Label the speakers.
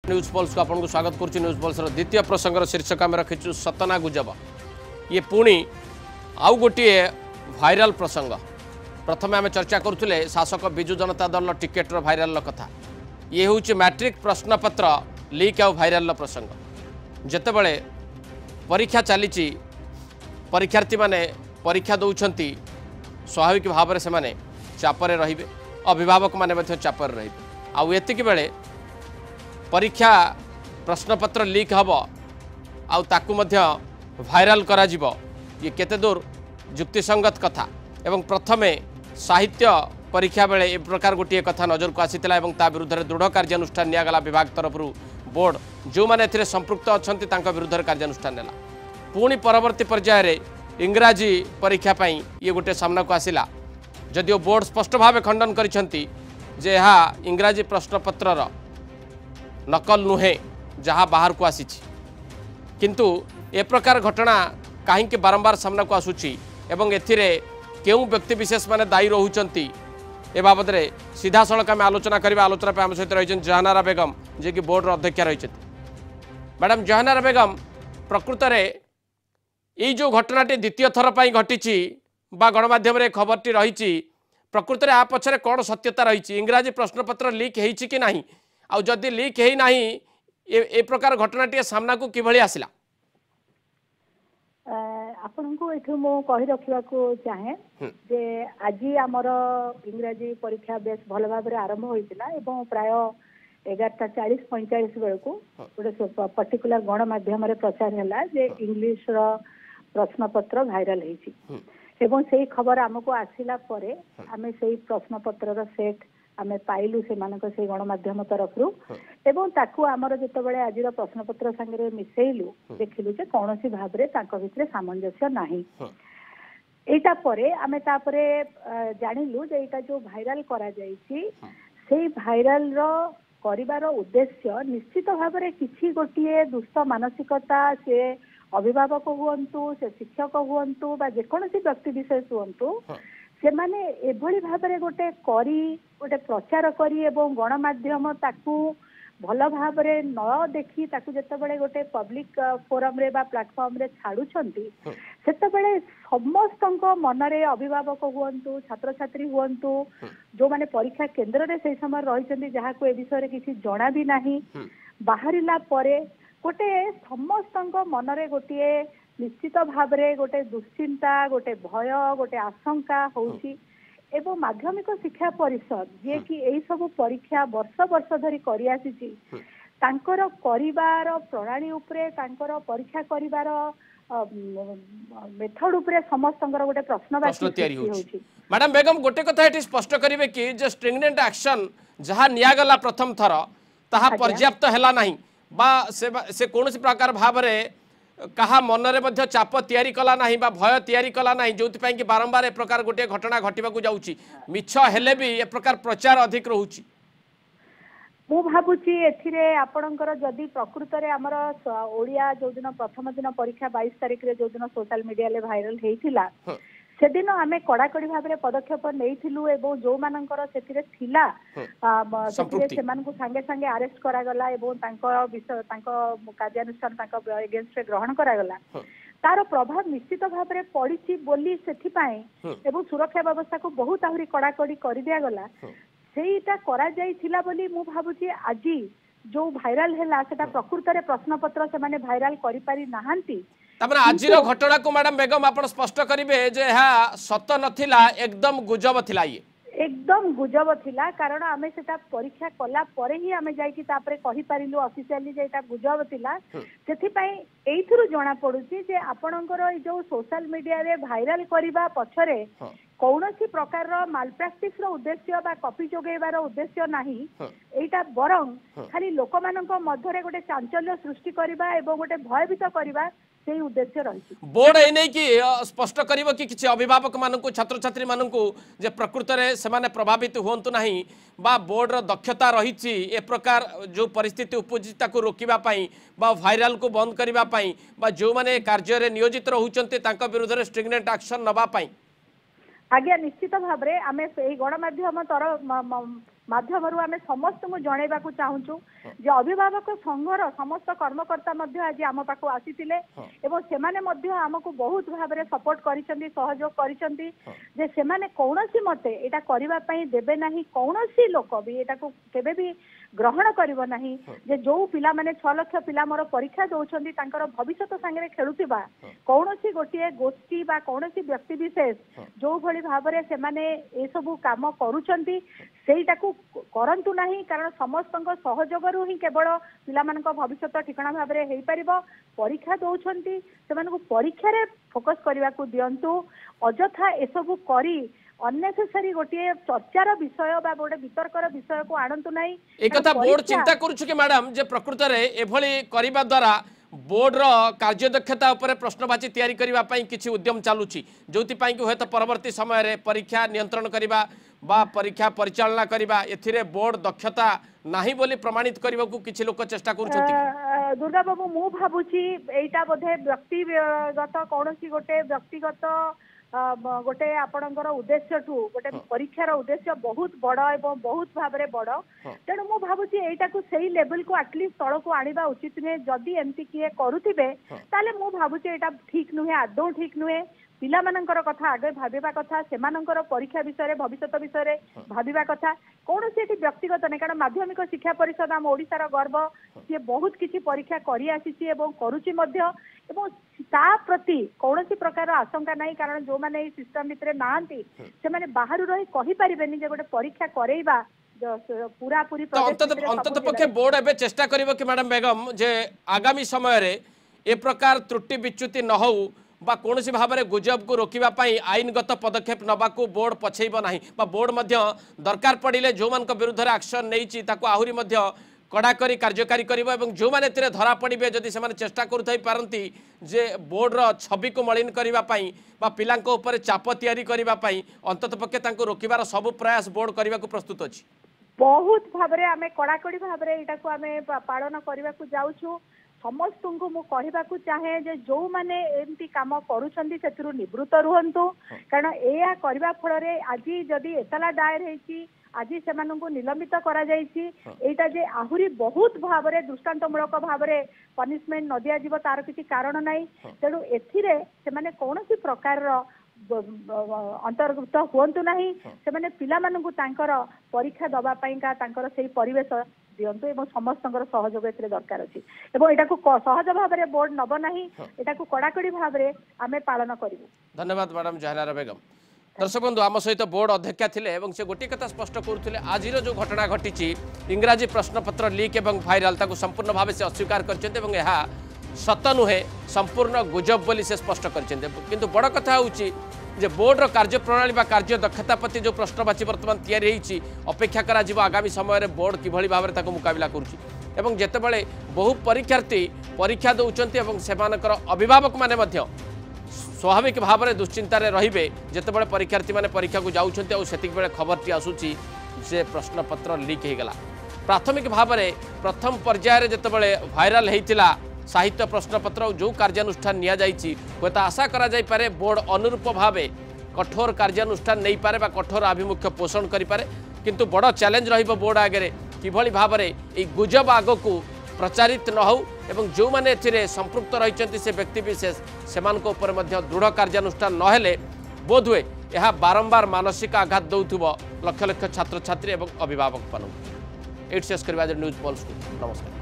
Speaker 1: News pulse को आपको स्वागत करुच्ची। न्यूज पल्स द्वितीय प्रसंगर शीर्षक आम रखीचु सतना गुजब। ये पुणी आउ गोटे भाइराल प्रसंग। प्रथम आम चर्चा करुले शासक विजु जनता दल टिकेटर भाइराल कथा। ये हूँ मैट्रिक प्रश्नपत्र लीक आउ भाइराल प्रसंग। जितेबले परीक्षा चली परीक्षार्थी माने परीक्षा दौरान स्वाभाविक भाव में से चापर रे अभिभावक माने चापर रे आउ एतिक बेले परीक्षा प्रश्नपत्र लीक हम आउ ताकू मध्य भाइराल करा जिवो। ये केते दूर युक्तिसंगत कथा एवं प्रथमे साहित्य परीक्षा बेले ए प्रकार गोटे कथा नजर को आसीतिला एवं ता विरुद्ध रे दृढ़ कार्यानुष्ठान नियागला। विभाग तरफ बोर्ड जो माने एथिरे संपृक्त अछंती तांका विरुद्ध कार्यानुष्ठान नेला। पुणी परवर्ती पर्याय रे इंग्राजी परीक्षा पई ये गोटे सामना को आसिला। जदिओ बोर्ड स्पष्ट भाव खंडन करिसंती जे यहाँ इंग्राजी प्रश्नपत्रर नकल नुहे जहाँ बाहर को आसी किंतु ए प्रकार घटना कहीं बारंबार सामना को आसूची एवं एथिरे केउ व्यक्ति विशेष माने दायी रोचंती ए बाबद सीधा सड़क आम आलोचना करवा। आलोचना पे आम सहित रही जहानारा बेगम जे कि बोर्ड अध्यक्षा रही। मैडम जहानारा बेगम, प्रकृत में ये जो घटनाटी द्वितीय थर पर घटी गणमाध्यम खबरटी रही प्रकृत में आ पछरे कौन सत्यता रही? इंग्राजी प्रश्नपत्र लीक होईछि कि नहीं? आउ जदि लीक है नहीं ए प्रकार घटनाटी सामना को किभली आसिला?
Speaker 2: आपण को एठु मो कहि रखिबा को चाहे जे आज हमर इंग्राजी परीक्षा बेस भल भाव आरंभ होइतिला एवं प्राय 11:40-45 बेलू गोटे पर्टिकुलर गणमाध्यम प्रचार है जे इंग्लिश रो प्रश्नपत्र भाइराल होइछि एवं से खबर आमको आसिला परे आमे से प्रश्नपत्र सेट आमे पाइलु से मानक से गणमाध्यम तरफ एवं ताकू आमर जितेबाला आज प्रश्नपत्र संगे मिसेलु देखिलु जे कौनसी भाव रे तांको भितरे सामंजस्य नाही। एटा परे आमे तापरे जानिलु जे एटा जो भाइराल करा जाईछि सेही भाइराल रो करिवार उद्देश्य निश्चित भाव रे किछि गोटिए दुष्ट मानसिकता से अभिभावक हुअंतु से शिक्षक हुअंतु बा जेकोसी व्यक्ति विशेष हुअंतु से माने एभली भाबरे गोटे प्रचार करी एवं गणमाध्यम ताकू भल भाव न देखी ताकू जेतेबेले गोटे पब्लिक फोरम रे बा प्लेटफॉर्म रे छाड़ुछंती सेतेबेले समस्त मनरे अभिभावक हुअंतु छात्र छात्री हुअंतु जो माने परीक्षा केंद्र रे से समय रहिसंती जहा को ए विषय रे किछि जणा भी नाही बाहरिला परे गोटे समस्त मनरे गोटे निश्चित भाव रे गोटे दुश्चिंता गोटे भय गोटे आशंका होउची एवं माध्यमिक शिक्षा परिषद जे कि एई सब परीक्षा वर्ष वर्ष धरी करि आसीची तांकर करिवार प्रणाली उपरे तांकर परीक्षा करिवार मेथड उपरे समस्तंकर गोटे प्रश्न
Speaker 1: तयारी होउची। मैडम बेगम गोटे कथा एठी स्पष्ट करिवे कि जे स्ट्रिंगनेंट एक्शन जहा निया गला प्रथम थर ताहा पर्याप्त हैला नाही बा से कोनोसी प्रकार भाव रे कहा मनरे मध्य चाप तैयारी कला नाही बा भय तैयारी कला नाही जोति पई कि बारंबार ए प्रकार गोटे घटना घटिबा को जाउची मिछ हेले भी ए प्रकार प्रचार अधिक रहउची।
Speaker 2: मु भाबुची एथिरे आपणकर जदि प्रकृत रे हमर ओडिया जो दिन प्रथम दिन परीक्षा 22 तारिख रे जो दिन सोशल मीडिया ले भाइराल हेइथिला से दिन आमे कड़ाकड़ी भाव में पदक्षेप नहीं एवं जो मानकर सेथिरे थिला सेथिरे सेमान को संगे संगे अरेस्ट करा गला एवं तांको विषय तांको कार्यानुष्ठान तांको अगेंस्ट ग्रहण करा गला तार प्रभाव निश्चित भाव में पड़ी बोली सेथि पाए एवं सुरक्षा व्यवस्था को बहुत आहुरी कड़ाकड़ी कर दिया गला सेटा करा जाइथिला बोली मु भाबुची आज जो भाइराल हैला सेटा प्रकृत रे प्रश्नपत्र से माने भाइराल करि पारि नाहंती
Speaker 1: तबरा आजिर घटना को मैडम बेगम आपण स्पष्ट करिवे जे हा सत नथिला एकदम गुजब थिला ये
Speaker 2: एकदम गुजब थिला कारण आमे सेटा परीक्षा कला परे ही आमे जाई कि तापरे कहि पारिलु ऑफिशियली जे एटा गुजब थिला सेथि पई एइथुरु जणा पडुची जे आपणकर ए जो सोशल मीडिया रे भाइराल करिबा पछरे कौनसी प्रकार मालप्राक्टिस रो उद्देश्य बा कॉपी जोगेबार उद्देश्य नाही एटा बरंग खाली लोक मानक मध्यरे गोटे चांचल्य सृष्टि करिबा एवं गोटे भयभीत करिबा से उद्देश्य रही।
Speaker 1: बोर्ड ए नहीं कि स्पष्ट करिवो कि किछि अभिभावक मानकु छात्र छात्री मानकु जे प्रकृत रे सेमाने प्रभावित होंतु नाही बा बोर्ड रो दक्षता रहिछि ए प्रकार जो परिस्थिति उपजिता को रोकिबा पई बा भाइराल को बंद करिबा पई बा जो माने कार्य रे नियोजित रहउचंते तांका विरुद्ध रे स्ट्रिंगनेंट एक्शन नबा पई
Speaker 2: आज्ञा निश्चित भाव में आम गणमाध्यम माध्यमरू आमे समस्त को जनैबा को चाहूछु जे अभिभावक संघर समस्त कर्मकर्ता मध्य आज आम पाखु आसीथिले एवं सेमाने मध्य हमकु बहुत भाबरे सपोर्ट करिसंती सहयोग करिसंती जे सेमाने कोनोसी मते एटा करिबा पई देबे नाही कोनोसी लोक भी एटा को केबे भी ग्रहण करिवो नाही जे जो पिला माने 6 लाख पिला मोर परीक्षा दउछंती तांकर भविष्य संगे खेलुतिबा कोनोसी गोटिए गोष्ठी बा कोनोसी व्यक्ति विशेष जो भली भाबरे सेमाने ए सब काम करूछंती सेटाकू करंतु नाही कारण समस्तଙ୍କ सहयोगरू ही केवल पिलाମାନଙ୍କ भविष्य ठिकाना भाबरे हेई परिबो परीक्षा दउछंती सेमानकु परीक्षा रे फोकस करिवा को दियंतु अजथा ए सब करी अननेसेसरी गोटे चर्चार विषय बा गोटे वितर्कर विषय को आणंतु नाही
Speaker 1: एक कथा बोर्ड चिंता करूछु कि मैडम जे प्रकृत रे एभली करिबा द्वारा बोर्ड रो कार्यदक्षता उपरे प्रश्नवाची तैयारी करिबा पई किछि उद्यम चालुछि जोति पई कि होत परवर्ती समय रे परीक्षा नियंत्रण करिबा बा परीक्षा परिचालना करिबा एथिरे बोर्ड दक्षता नाही बोली प्रमाणित करिबा को किछि लोक चेष्टा करूछथि
Speaker 2: दुर्गा बाबू मु भाबुछि एटा बोधे व्यक्तिगत कोनोसी गोटे व्यक्तिगत गोटे आपणकर उद्देश्य ठू गोटे परीक्षार उद्देश्य बहुत बड़ एवं बहुत भाव में बड़ तेणु मु भावुची एटा को सही लेवल को एटलिस्ट तल को आनिबा उचित नुहे जदि एमती किए करुथिबे ताले मु भावुची एटा ठीक नुहे आदौ ठीक नुहे पिला मानकर कथा आगे भाबिबा कथा सेमानकर परीक्षा विषय भविष्य विषय भाबिबा कथा कौन से व्यक्तिगत नहीं कारण माध्यमिक शिक्षा परिषद आम ओडिशार गर्व सी बहुत किसी परीक्षा करी आसीची एवं करुची मध्य एवं ता प्रति कौन प्रकार आशंका नहीं कारण जो माने सिस्टम भितर नांती से माने बाहर रही कहि परिबेनी जे गोटे परीक्षा करेइबा पूरा पूरी
Speaker 1: अंतत पक्षे बोर्ड एबे चेष्टा करिवो कि मैडम बेगम जे आगामी समय रे ए प्रकार त्रुटि विच्युति न हो बा कौन सी भाव में गुजब को रोकवा आईनगत पदक्षेप नबाकू बोर्ड पछेब नाही बा बोर्ड मध्य दरकार पड़िले जो मान विरुद्ध एक्शन नहीं आहरी मध्य कड़ाकरी कार्यकारी करिबो एवं जो माने तेरे धरा पड़िबे जदि से चेष्टा करुथाई पारंती जे बोर्ड रो छवि को मलिन करिबा पई बा पिलांको ऊपर चाप तयारी करिबा पई अंतत पक्षे तांको रोकिबार सब प्रयास बोर्ड करिबा को प्रस्तुत अछि
Speaker 2: बहुत भाबरे आमे कड़ाकड़ी भाबरे एटा को आमे पालन करिबा को जाउछु समस्त को मु कहबा को चाहे जे जो माने एमती काम करूछंती सेथिरु निवृत्त रुहंतु कारण एया करबा फल रे आज जदि एतला दायर हेची आज से निलंबित करा जायछि एटा जे आहुरी बहुत भाव में दृष्टांतमूलक भाव में पनिशमेंट न दिया जीव तार किसी कारण नाही तेणु एथिरे से माने कौनसी प्रकार अंतर्गत हुंतु नाही से माने पिला मानकु तांकर परीक्षा दबा पईका तांकर सेही परिवेश दियंतु एवं समस्तंकर सहयोग एथिरे दरकार अछि एवं एटा को सहज भाव में बोर्ड नब नाही एटा को कड़ाकड़ी भाव में आमे पालन करिवु
Speaker 1: धन्यवाद मैडम जहानारा बेगम दर्शक बंधु आम सहित बोर्ड अध्यक्षा थिले से गोटे कथा स्पष्ट करुले आज जो घटना घटी इंग्राजी प्रश्नपत्र लीक और भाइराल ताकू संपूर्ण भाव से अस्वीकार कर सत नुहे संपूर्ण गुजब बोली से स्पष्ट कर बड़ कथा हूँ बोर्डर कार्यप्रणाली कार्य दक्षता प्रति जो प्रश्नवाची बर्तमान तैयारी अपेक्षा करा आगामी समय में बोर्ड किभली भाव में मुकाबला करुँच जितेबाला बहु परीक्षार्थी परीक्षा दौरान से अभिभावक माने स्वाभाविक भाव में दुश्चिंतार रे जितेबाला परीक्षार्थी मैंने परीक्षा को जाऊँच से खबर आसूची जे प्रश्नपत्र लीक हो गला प्राथमिक भाव में प्रथम पर्यायर जितेबाला भाइराल होता साहित्य प्रश्नपत्र जो कार्यानुष्ठान नि आशा करा बोर्ड अनुरूप भाव कठोर कार्यानुष्ठान नहीं पारे बा कठोर आभिमुख्य पोषण करें किंतु बड़ चैलेंज रहिबो बोर्ड आगे किभली भाव में गुजब आग को प्रचारित न हो एवं जो माने एथिरे संपृक्त रही से व्यक्ति विशेष से दृढ़ कार्यानुष्ठान नहेले बोधहुए यह बारंबार मानसिक आघात दौथुब लक्ष लक्ष छात्र छात्री और अभिभावक मान शेष करवा न्यूज पल्स को नमस्कार।